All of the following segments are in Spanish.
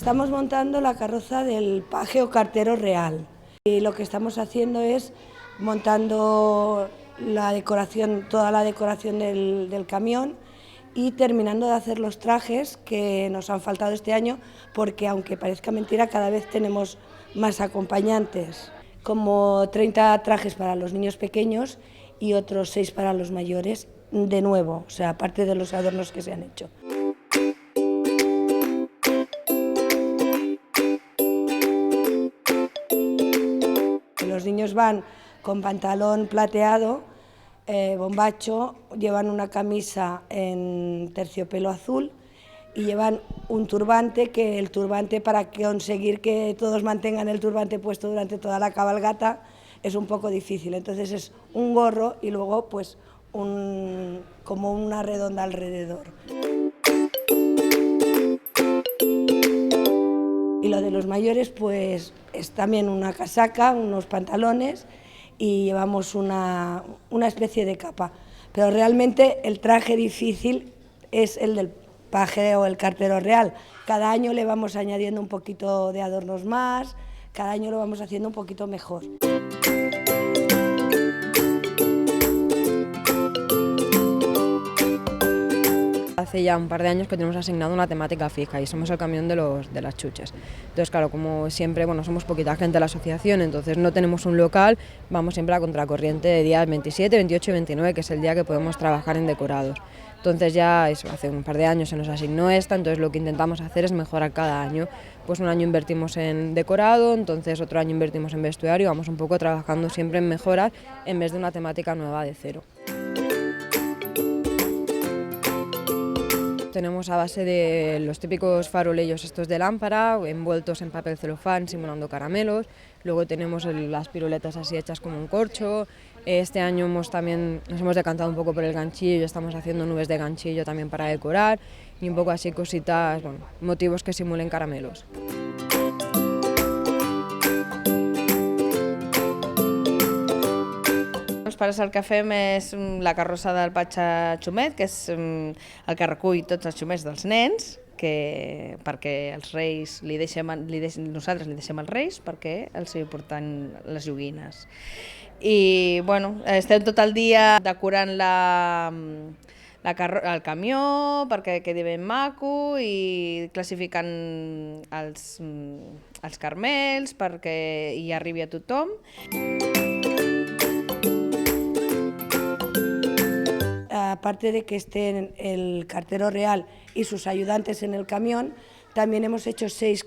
Estamos montando la carroza del paje o cartero real y lo que estamos haciendo es montando la decoración, toda la decoración del camión y terminando de hacer los trajes que nos han faltado este año porque, aunque parezca mentira, cada vez tenemos más acompañantes, como 30 trajes para los niños pequeños y otros 6 para los mayores, de nuevo, o sea, aparte de los adornos que se han hecho. Los niños van con pantalón plateado, bombacho, llevan una camisa en terciopelo azul y llevan un turbante, que el turbante, para conseguir que todos mantengan el turbante puesto durante toda la cabalgata, es un poco difícil. Entonces es un gorro y luego pues como una redonda alrededor. Y lo de los mayores pues es también una casaca, unos pantalones y llevamos una especie de capa. Pero realmente el traje difícil es el del paje o el cartero real. Cada año le vamos añadiendo un poquito de adornos más, cada año lo vamos haciendo un poquito mejor. Hace ya un par de años que tenemos asignado una temática fija y somos el camión de las chuches. Entonces, claro, como siempre, bueno, somos poquita gente en la asociación, entonces no tenemos un local, vamos siempre a contracorriente de días 27, 28 y 29, que es el día que podemos trabajar en decorados. Entonces ya eso, hace un par de años se nos asignó esta, entonces lo que intentamos hacer es mejorar cada año. Pues un año invertimos en decorado, entonces otro año invertimos en vestuario, vamos un poco trabajando siempre en mejorar en vez de una temática nueva de cero. Tenemos a base de los típicos farolillos estos de lámpara, envueltos en papel celofán simulando caramelos. Luego tenemos las piruletas así hechas como un corcho. Este año nos hemos decantado un poco por el ganchillo y estamos haciendo nubes de ganchillo también para decorar. Y un poco así cositas, bueno, motivos que simulen caramelos. Els pares el que fem és la carrossa del Patxa Xumet, que és el que recull tots els xumets dels nens, perquè els reis nosaltres li deixem als reis perquè els hi porten les joguines. I bueno, estem tot el dia decorant el camió perquè quedi ben maco i classificant els carmels perquè hi arribi a tothom. Aparte de que estén el cartero real y sus ayudantes en el camión, también hemos hecho 6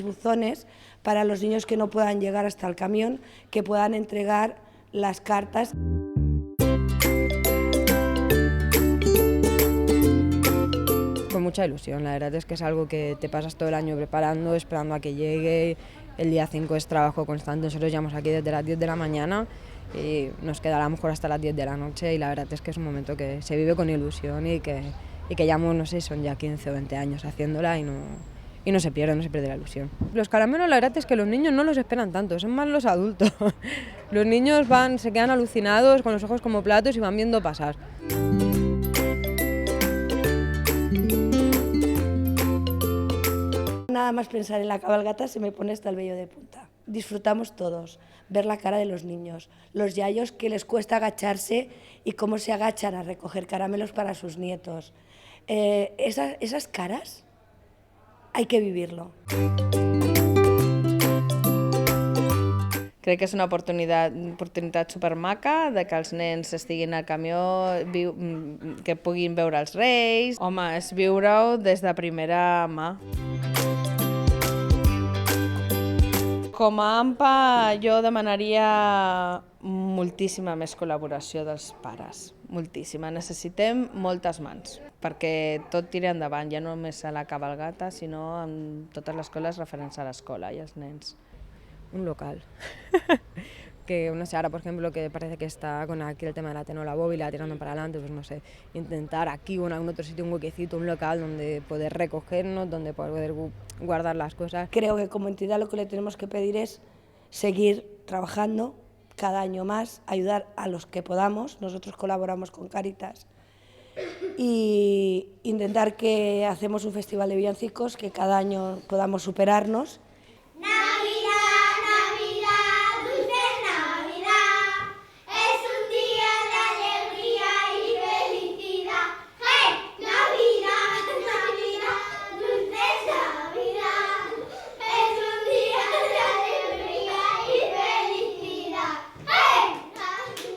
buzones para los niños que no puedan llegar hasta el camión, que puedan entregar las cartas. Con mucha ilusión, la verdad es que es algo que te pasas todo el año preparando, esperando a que llegue. El día 5 es trabajo constante, nosotros llevamos aquí desde las 10 de la mañana y nos quedará a lo mejor hasta las 10 de la noche y la verdad es que es un momento que se vive con ilusión y que llevamos, no sé, son ya 15 o 20 años haciéndola y no se pierde la ilusión. Los caramelos, la verdad es que los niños no los esperan tanto, son más los adultos. Los niños se quedan alucinados con los ojos como platos y van viendo pasar. Nada más pensar en la cabalgata se me pone hasta el vello de punta. Disfrutamos todos, ver la cara de los niños, los yayos que les cuesta agacharse y cómo se agachan a recoger caramelos para sus nietos. Esas caras hay que vivirlo. Crec que és una oportunitat supermaca de que els nens estiguin al camió, que puguin veure els reis. Home, és viure-ho des de primera mà. Com a AMPA jo demanaria moltíssima més col·laboració dels pares, moltíssima. Necessitem moltes mans perquè tot tiri endavant, ja no només a la cabalgata, sinó en totes les coses referents a l'escola i als nens. Un local. Que no sé, ahora por ejemplo que parece que está con aquí el tema de la tenola bóvila tirando para adelante, pues no sé, intentar aquí o en algún otro sitio un huequecito, un local donde poder recogernos, donde poder guardar las cosas. Creo que como entidad lo que le tenemos que pedir es seguir trabajando cada año más, ayudar a los que podamos. Nosotros colaboramos con Cáritas y intentar que hacemos un festival de villancicos, que cada año podamos superarnos